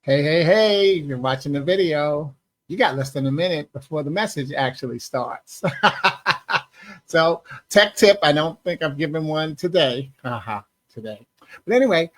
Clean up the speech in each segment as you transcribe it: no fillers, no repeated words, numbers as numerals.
Hey, hey, hey, you're watching the video. You got less than a minute before the message actually starts. So, tech tip, I don't think I've given one today. Today. But anyway,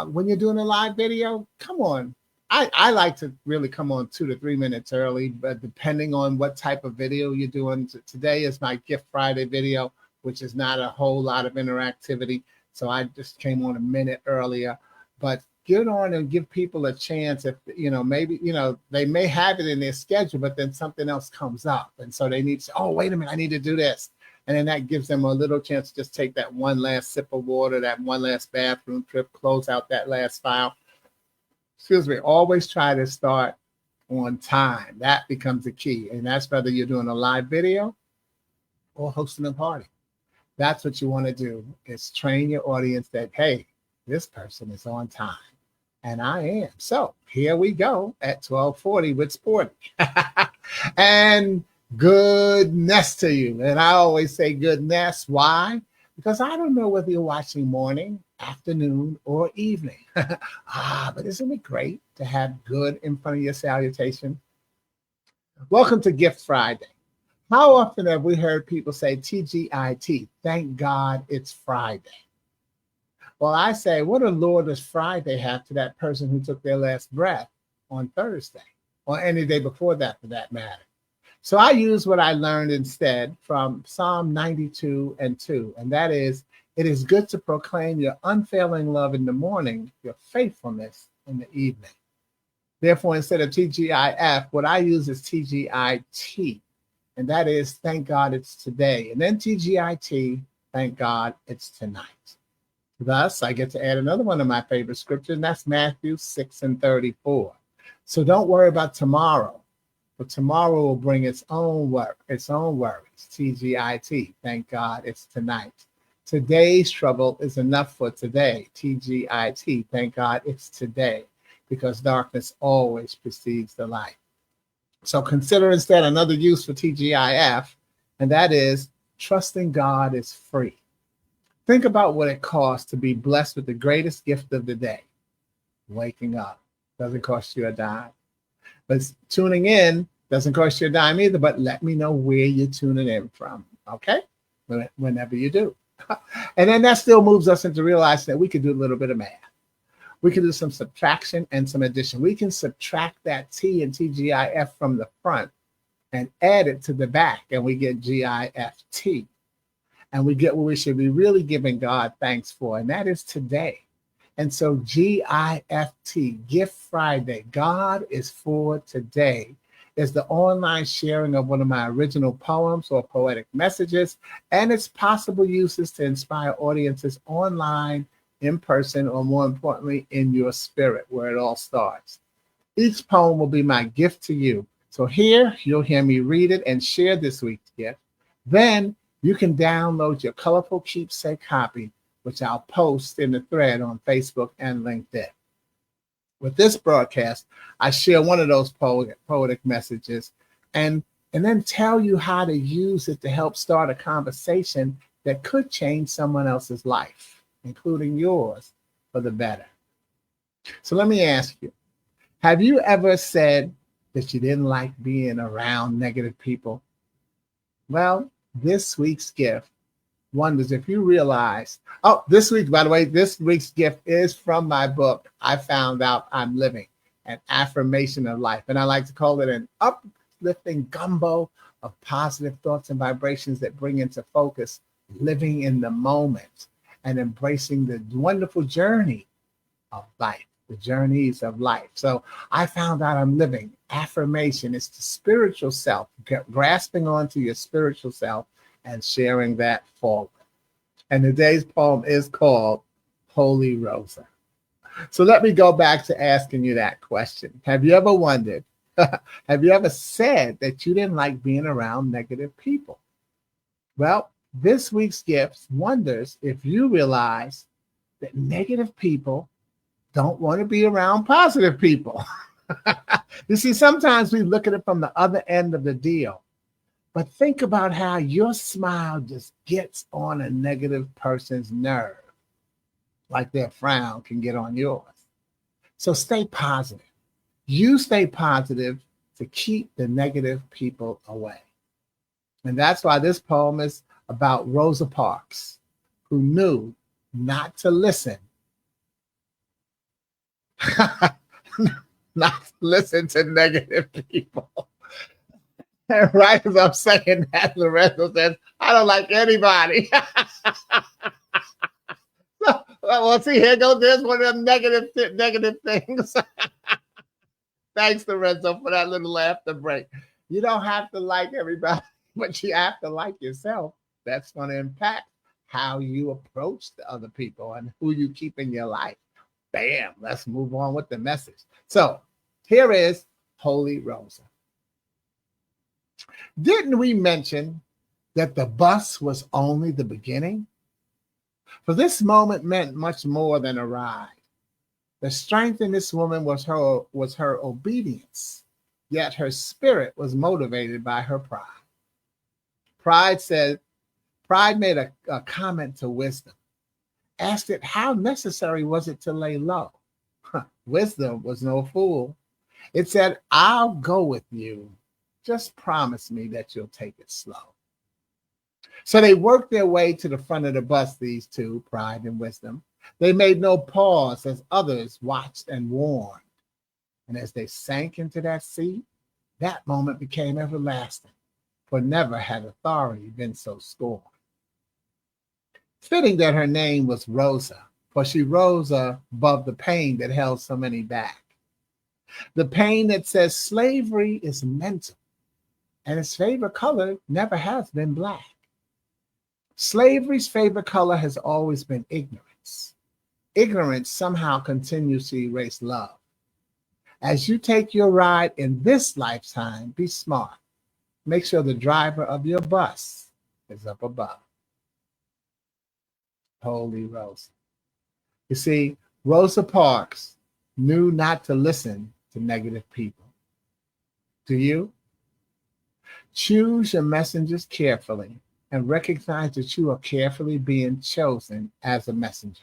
when you're doing a live video, come on. I like to really come on 2 to 3 minutes early, but depending on what type of video you're doing. Today is my Gift Friday video, which is not a whole lot of interactivity. So I just came on a minute earlier. But get on and give people a chance. If maybe they may have it in their schedule, but then something else comes up, and so they need to, oh, wait a minute, I need to do this. And then that gives them a little chance to just take that one last sip of water, that one last bathroom trip, close out that last file. Excuse me. Always try to start on time. That becomes the key. And that's whether you're doing a live video or hosting a party. That's what you want to do, is train your audience that, hey, this person is on time. And I am. So here we go at 12:40 with Sporty. And goodness to you. And I always say goodness. Why? Because I don't know whether you're watching morning, afternoon, or evening. But isn't it great to have good in front of your salutation? Welcome to Gift Friday. How often have we heard people say TGIT? Thank God it's Friday. Well, I say, what allure does Friday have to that person who took their last breath on Thursday, or any day before that, for that matter? So I use what I learned instead from Psalm 92:2, and that is, it is good to proclaim your unfailing love in the morning, your faithfulness in the evening. Therefore, instead of TGIF, what I use is TGIT, and that is, thank God it's today. And then TGIT, thank God it's tonight. Thus, I get to add another one of my favorite scriptures, and that's Matthew 6:34. So don't worry about tomorrow, but tomorrow will bring its own worries. TGIT, thank God it's tonight. Today's trouble is enough for today. TGIT, thank God it's today, because darkness always precedes the light. So consider instead another use for TGIF, and that is, trusting God is free. Think about what it costs to be blessed with the greatest gift of the day, waking up. Doesn't cost you a dime. But tuning in doesn't cost you a dime either, but let me know where you're tuning in from, okay? Whenever you do. And then that still moves us into realizing that we can do a little bit of math. We can do some subtraction and some addition. We can subtract that T and TGIF from the front and add it to the back, and we get GIFT. And we get what we should be really giving God thanks for, and that is today. And so GIFT, Gift Friday, God is for today, is the online sharing of one of my original poems or poetic messages, and its possible uses to inspire audiences online, in person, or more importantly, in your spirit, where it all starts. Each poem will be my gift to you. So here, you'll hear me read it and share this week's gift. Then you can download your colorful keepsake copy, which I'll post in the thread on Facebook and LinkedIn. With this broadcast, I share one of those poetic messages and then tell you how to use it to help start a conversation that could change someone else's life, including yours, for the better. So let me ask you, have you ever said that you didn't like being around negative people? Well, this week's gift wonders if you realize, this week's gift is from my book, I Found Out I'm Living, an affirmation of life. And I like to call it an uplifting gumbo of positive thoughts and vibrations that bring into focus living in the moment and embracing the wonderful journey of life, the journeys of life. So I found out I'm living. Affirmation is the spiritual self, grasping onto your spiritual self and sharing that forward. And today's poem is called Holy Rosa. So let me go back to asking you that question. Have you ever wondered, have you ever said that you didn't like being around negative people? Well, this week's gift wonders if you realize that negative people don't want to be around positive people. You see, sometimes we look at it from the other end of the deal. But think about how your smile just gets on a negative person's nerve, like their frown can get on yours. So stay positive. You stay positive to keep the negative people away. And that's why this poem is about Rosa Parks, who knew not to listen, not to listen to negative people. And right as I'm saying that, Lorenzo says, I don't like anybody. Well, see, here goes this one of them negative things. Thanks, Lorenzo, for that little laughter break. You don't have to like everybody, but you have to like yourself. That's going to impact how you approach the other people and who you keep in your life. Bam, let's move on with the message. So here is Holy Rosa. Didn't we mention that the bus was only the beginning? For this moment meant much more than a ride. The strength in this woman was her obedience, yet her spirit was motivated by her pride. Pride made a comment to wisdom, asked it how necessary was it to lay low. Wisdom was no fool. It said, I'll go with you. Just promise me that you'll take it slow. So they worked their way to the front of the bus, these two, Pride and Wisdom. They made no pause as others watched and warned. And as they sank into that seat, that moment became everlasting, for never had authority been so scorned. Fitting that her name was Rosa, for she rose above the pain that held so many back. The pain that says slavery is mental, and its favorite color never has been black. Slavery's favorite color has always been ignorance. Ignorance somehow continues to erase love. As you take your ride in this lifetime, be smart. Make sure the driver of your bus is up above. Holy Rosa. You see, Rosa Parks knew not to listen to negative people. Do you? Choose your messengers carefully and recognize that you are carefully being chosen as a messenger.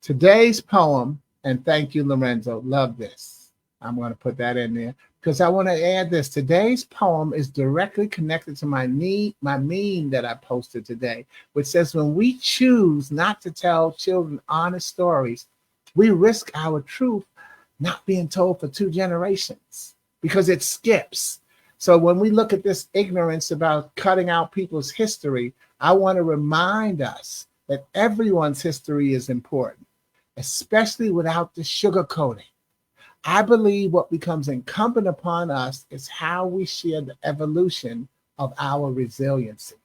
Today's poem, and thank you, Lorenzo, love this. I'm going to put that in there because I want to add this. Today's poem is directly connected to my meme that I posted today, which says, when we choose not to tell children honest stories, we risk our truth not being told for 2 generations because it skips. So when we look at this ignorance about cutting out people's history, I want to remind us that everyone's history is important, especially without the sugarcoating. I believe what becomes incumbent upon us is how we share the evolution of our resiliency.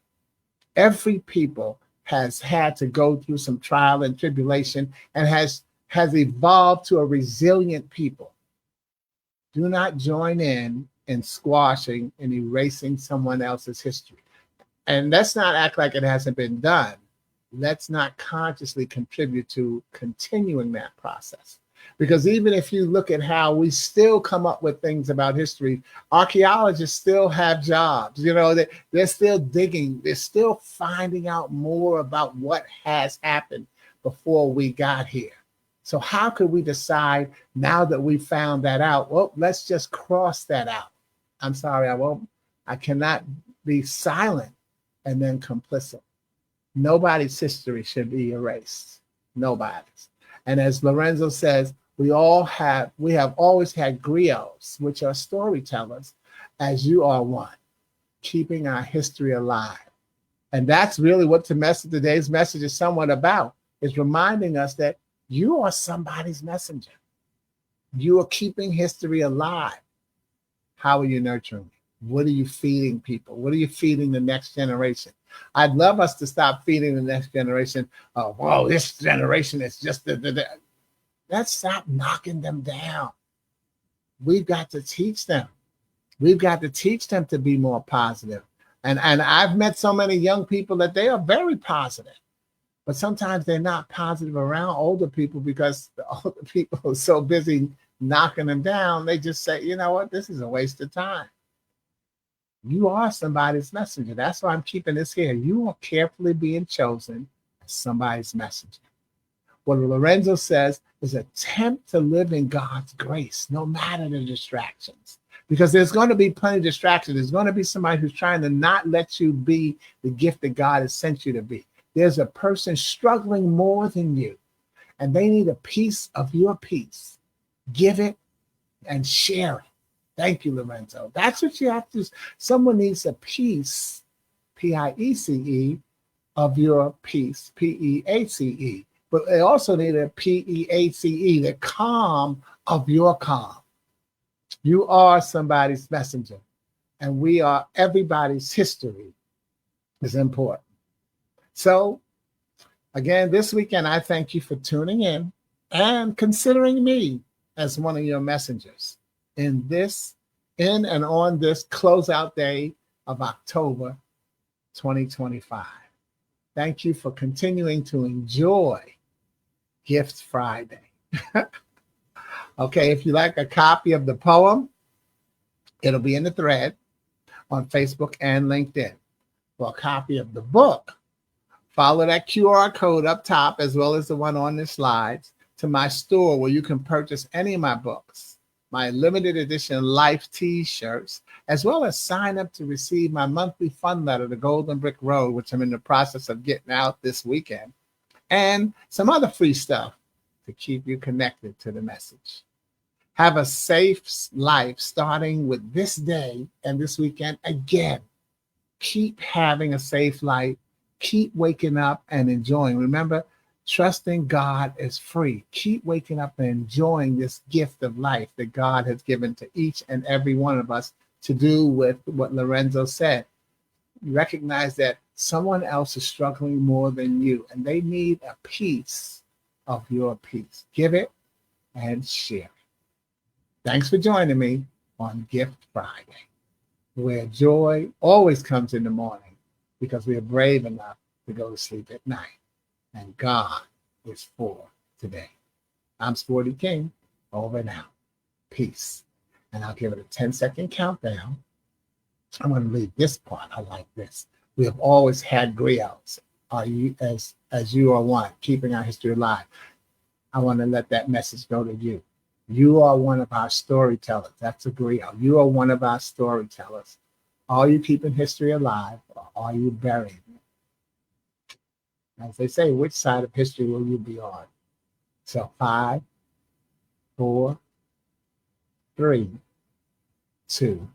Every people has had to go through some trial and tribulation and has evolved to a resilient people. Do not join in squashing and erasing someone else's history. And let's not act like it hasn't been done. Let's not consciously contribute to continuing that process. Because even if you look at how we still come up with things about history, archaeologists still have jobs. You know, they're still digging. They're still finding out more about what has happened before we got here. So how could we decide now that we found that out? Well, let's just cross that out. I'm sorry, I cannot be silent and then complicit. Nobody's history should be erased. Nobody's. And as Lorenzo says, we have always had griots, which are storytellers, as you are one, keeping our history alive. And that's really what today's message is somewhat about, is reminding us that you are somebody's messenger. You are keeping history alive. How are you nurturing? What are you feeding people? What are you feeding the next generation? I'd love us to stop feeding the next generation. Oh, whoa, this generation is just Let's stop knocking them down. We've got to teach them. We've got to teach them to be more positive. And I've met so many young people that they are very positive, but sometimes they're not positive around older people because the older people are so busy knocking them down. They just say, you know what, this is a waste of time. You are somebody's messenger. That's why I'm keeping this here. You are carefully being chosen as somebody's messenger. What Lorenzo says is attempt to live in God's grace, no matter the distractions. Because there's going to be plenty of distractions. There's going to be somebody who's trying to not let you be the gift that God has sent you to be. There's a person struggling more than you, and they need a piece of your peace. Give it and share it. Thank you, Lorenzo. That's what you have to do. Someone needs a piece, P-I-E-C-E, of your peace, P-E-A-C-E. But they also need a P-E-A-C-E, the calm of your calm. You are somebody's messenger, and we are everybody's history is important. So, again, this weekend, I thank you for tuning in and considering me as one of your messengers in and on this closeout day of October 2025. Thank you for continuing to enjoy Gift Friday. Okay, if you like a copy of the poem, it'll be in the thread on Facebook and LinkedIn. For a copy of the book, follow that QR code up top, as well as the one on the slides, to my store where you can purchase any of my books, my limited edition Life T-shirts, as well as sign up to receive my monthly fun letter, The Golden Brick Road, which I'm in the process of getting out this weekend, and some other free stuff to keep you connected to the message. Have a safe life starting with this day and this weekend. Again, keep having a safe life. Keep waking up and enjoying. Remember, trusting God is free. Keep waking up and enjoying this gift of life that God has given to each and every one of us to do with what Lorenzo said. Recognize that someone else is struggling more than you, and they need a piece of your peace. Give it and share it. Thanks for joining me on Gift Friday, where joy always comes in the morning because we are brave enough to go to sleep at night. And God is for today. I'm Sporty King, over and out. Peace. And I'll give it a 10-second countdown. I'm going to read this part. I like this. We have always had griots. Are you as you are one, keeping our history alive? I want to let that message go to you. You are one of our storytellers. That's a griot. You are one of our storytellers. Are you keeping history alive, or are you burying it? As they say, which side of history will you be on? So 5, 4, 3, 2,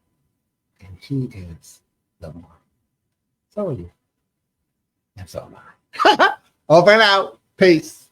and he is the one. So are you. And so am I. Over and out. Peace.